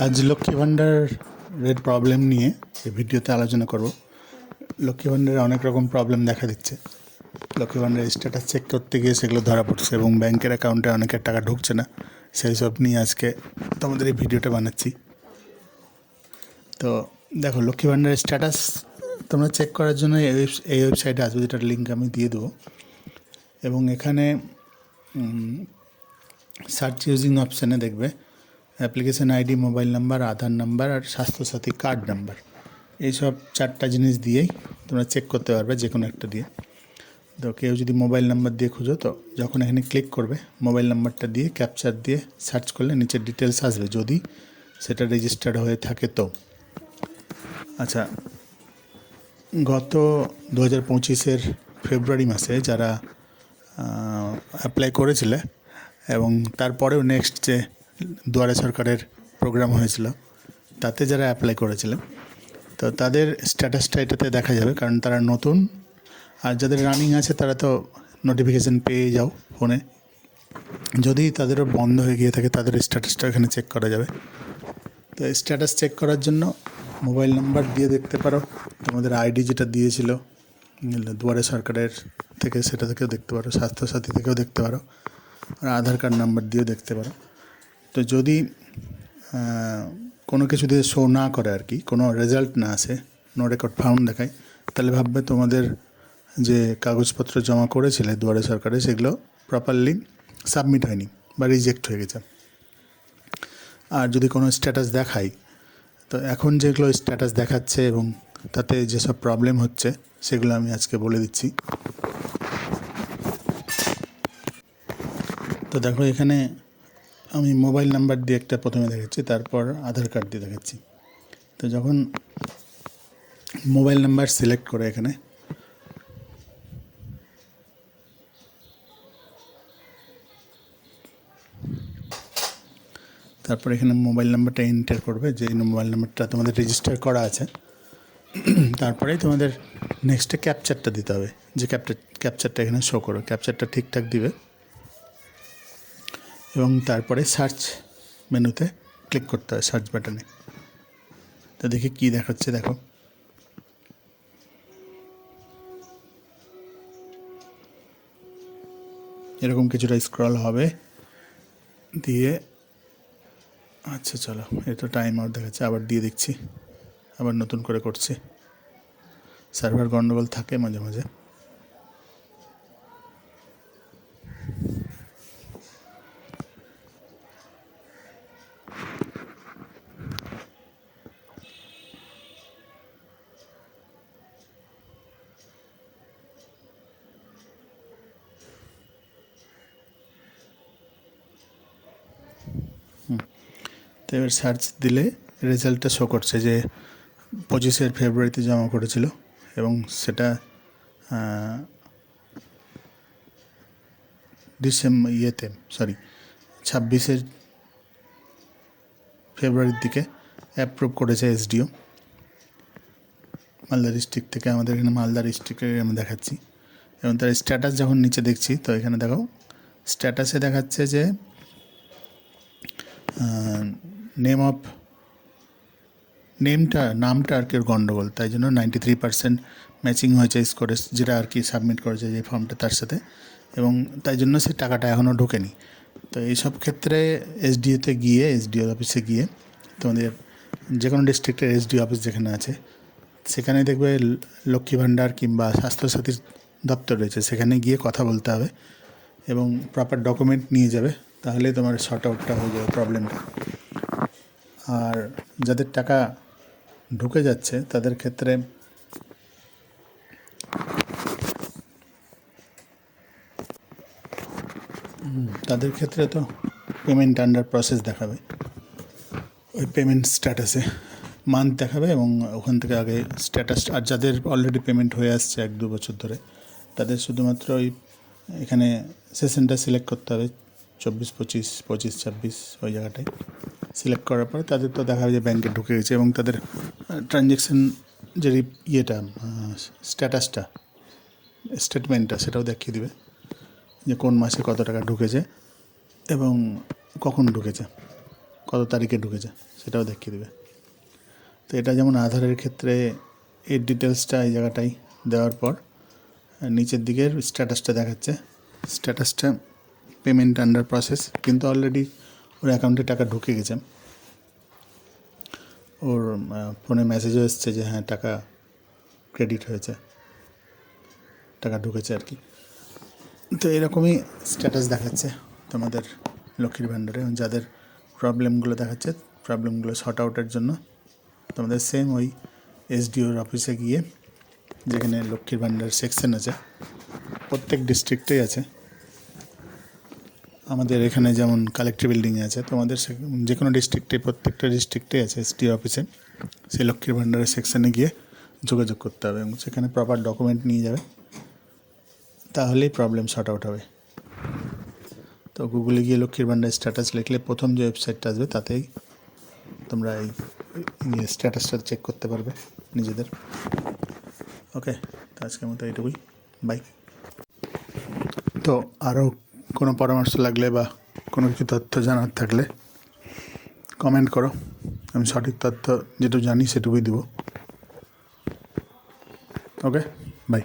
আজ লক্ষ্মী ভাণ্ডারের প্রবলেম নিয়ে এই ভিডিওতে আলোচনা করব। লক্ষ্মী ভাণ্ডারে অনেক রকম প্রবলেম দেখা দিচ্ছে। লক্ষ্মী ভাণ্ডারের স্ট্যাটাস চেক করতে গিয়ে সেগুলো ধরা পড়ছে এবং ব্যাংকের অ্যাকাউন্টে অনেকের টাকা ঢুকছে না। সেই সব নিয়ে আজকে তোমাদের এই ভিডিওটা বানাচ্ছি। তো দেখো, লক্ষ্মী ভাণ্ডারের স্ট্যাটাস তোমরা চেক করার জন্য এই ওয়েবসাইটে আসবে, যেটার লিঙ্ক আমি দিয়ে দেবো। এবং এখানে সার্চ ইউজিং অপশানে দেখবে অ্যাপ্লিকেশান আইডি, মোবাইল নাম্বার, আধার নাম্বার আর স্বাস্থ্যসাথী কার্ড নাম্বার। এইসব চারটা জিনিস দিয়েই তোমরা চেক করতে পারবে, যে কোনো একটা দিয়ে। তো কেউ যদি মোবাইল নাম্বার দিয়ে খুঁজো, তো যখন এখানে ক্লিক করবে মোবাইল নাম্বারটা দিয়ে ক্যাপচার দিয়ে সার্চ করলে নিচের ডিটেলস আসবে, যদি সেটা রেজিস্টার্ড হয়ে থাকে। তো আচ্ছা, গত 2025-এর ফেব্রুয়ারি মাসে যারা অ্যাপ্লাই করেছিলে এবং তারপরেও নেক্সট যে দুয়ারে সরকারের প্রোগ্রাম হয়েছিল, তাতে যারা অ্যাপ্লাই করেছিলেন, তো তাদের স্ট্যাটাসটা এটাতে দেখা যাবে, কারণ তারা নতুন। আর যাদের রানিং আছে তারা তো নোটিফিকেশান পেয়ে যাও ফোনে। যদি তাদেরও বন্ধ হয়ে গিয়ে থাকে, তাদের স্ট্যাটাসটা এখানে চেক করা যাবে। তো স্ট্যাটাস চেক করার জন্য মোবাইল নাম্বার দিয়ে দেখতে পারো, তোমাদের আইডি যেটা দিয়েছিল দুয়ারে সরকারের থেকে, সেটা থেকেও দেখতে পারো, স্বাস্থ্যসাথী থেকেও দেখতে পারো, আর আধার কার্ড নাম্বার দিয়েও দেখতে পারো। তো যদি কোনো কিছু দিয়ে শো না করে, আর কি কোনো রেজাল্ট না আসে, নো রেকর্ড ফাউন্ড দেখায়, তাহলে ভাববে তোমাদের যে কাগজপত্র জমা করেছিলে দুয়ারে সরকারে, সেগুলো প্রপারলি সাবমিট হয়নি বা রিজেক্ট হয়ে গেছে। আর যদি কোনো স্ট্যাটাস দেখায়, তো এখন যেগুলো স্ট্যাটাস দেখাচ্ছে এবং তাতে যেসব প্রবলেম হচ্ছে, সেগুলো আমি আজকে বলে দিচ্ছি। তো দেখো, এখানে আমি মোবাইল নাম্বার দিয়ে একটা প্রথমে দেখাচ্ছি, তারপর আধার কার্ড দিয়ে দেখাচ্ছি। তো যখন মোবাইল নাম্বার সিলেক্ট করে এখানে তারপর এখানে মোবাইল নাম্বারটা এন্টার করবে, যে মোবাইল নাম্বারটা তোমাদের রেজিস্টার করা আছে। তারপরেই তোমাদের নেক্সটে ক্যাপচারটা দিতে হবে, যে ক্যাপচারটা এখানে শো করো, ক্যাপচারটা ঠিকঠাক দিবে এবং তারপরে সার্চ মেনুতে ক্লিক করতে হবে, সার্চ বাটনে। তো দেখি কী দেখাচ্ছে, দেখো এরকম কিছুটা স্ক্রল হবে, দিয়ে আচ্ছা চলো, এ তো টাইম আউট দেখাচ্ছে, আবার দিয়ে দেখছি, আবার নতুন করে করছি। সার্ভার গন্ডগোল থাকে মাঝে মাঝে। তো এবার সার্চ দিলে রেজাল্টটা শো করছে যে 25 ফেব্রুয়ারিতে জমা করেছিল এবং সেটা ডিসেম্বর 26 ফেব্রুয়ারির দিকে অ্যাপ্রুভ করেছে এসডিও মালদা ডিস্ট্রিক্ট থেকে। আমাদের এখানে মালদা ডিস্ট্রিক্টে আমি দেখাচ্ছি। এবং তার স্ট্যাটাস যখন নিচে দেখছি, তো এখানে দেখো স্ট্যাটাসে দেখাচ্ছে যে নামটা আর কি গণ্ডগোল, তাই জন্য 93% ম্যাচিং হয়েছে স্কোরে, যেটা আর কি সাবমিট করেছে যে ফর্মটা তার সাথে, এবং তাই জন্য সে টাকাটা এখনও ঢোকেনি। তো এইসব ক্ষেত্রে এসডিও অফিসে গিয়ে তোমাদের যে কোনো ডিস্ট্রিক্টের এসডিও অফিস যেখানে আছে, সেখানে দেখবে লক্ষ্মী ভাণ্ডার কিংবা স্বাস্থ্যসাথীর দপ্তর রয়েছে, সেখানে গিয়ে কথা বলতে হবে এবং প্রপার ডকুমেন্ট নিয়ে যাবে, তাহলে তোমার শর্ট আউটটা হয়ে যাবে প্রবলেমটা। আর যাদের টাকা ঢুকে যাচ্ছে তাদের ক্ষেত্রে তো পেমেন্ট আন্ডার প্রসেস দেখাবে, ওই পেমেন্ট স্ট্যাটাসে মান্থ দেখাবে এবং ওখান থেকে আগে স্ট্যাটাস। আর যাদের অলরেডি পেমেন্ট হয়ে আসছে 1-2 বছর ধরে, তাদের শুধুমাত্র ওই এখানে সেশনটা সিলেক্ট করতে হবে, 24-25, 25-26 ওই জায়গাটায় সিলেক্ট করার পরে তাদের তো দেখা যায় যে ব্যাংকে ঢুকে গেছে এবং তাদের ট্রানজ্যাকশান যে স্টেটমেন্টটা সেটাও দেখিয়ে দেবে যে কোন মাসে কত টাকা ঢুকেছে এবং কখন ঢুকেছে, কত তারিখে ঢুকেছে, সেটাও দেখিয়ে দেবে। তো এটা যেমন আধারের ক্ষেত্রে এই ডিটেলসটা এই জায়গাটাই দেওয়ার পর নিচের দিকের স্ট্যাটাসটা দেখাচ্ছে। স্ট্যাটাসটা পেমেন্ট আন্ডার প্রসেস, কিন্তু অলরেডি ওর অ্যাকাউন্টে টাকা ঢুকে গেছে। ওর ফোনে মেসেজও এসছে যে হ্যাঁ টাকা ক্রেডিট হয়েছে, টাকা ঢুকেছে আর কি। তো এরকমই স্ট্যাটাস দেখাচ্ছে তোমাদের লক্ষ্মীর ভাণ্ডারে। যাদের প্রবলেমগুলো দেখাচ্ছে, প্রবলেমগুলো শর্ট আউটের জন্য তোমাদের সেম ওই এসডিওর অফিসে গিয়ে, যেখানে লক্ষ্মীর ভাণ্ডার সেকশন আছে, প্রত্যেক ডিস্ট্রিক্টেই আছে। আমাদের এখানে যেমন কালেক্টর বিল্ডিংয়ে আছে, তোমাদের যে কোনো ডিস্ট্রিক্টে, প্রত্যেকটা ডিস্ট্রিক্টেই আছে এসডিও অফিসে। সেই লক্ষ্মীর ভাণ্ডারের সেকশানে গিয়ে যোগাযোগ করতে হবে এবং সেখানে প্রপার ডকুমেন্ট নিয়ে যাবে, তাহলেই প্রবলেম শর্ট আউট হবে। তো গুগলে গিয়ে লক্ষ্মীর ভাণ্ডার স্ট্যাটাস লিখলে প্রথম যে ওয়েবসাইটটা আসবে তাতেই তোমরা এই স্ট্যাটাসটা চেক করতে পারবে নিজেদের। ওকে, তো আজকের মতো এইটুকুই, বাই। তো আরও কোনো পরামর্শ লাগলে বা কোনো কিছু তথ্য জানার থাকলে কমেন্ট করো, আমি সঠিক তথ্য যেটুকু জানি সেটুকুই দেবো। ওকে, বাই।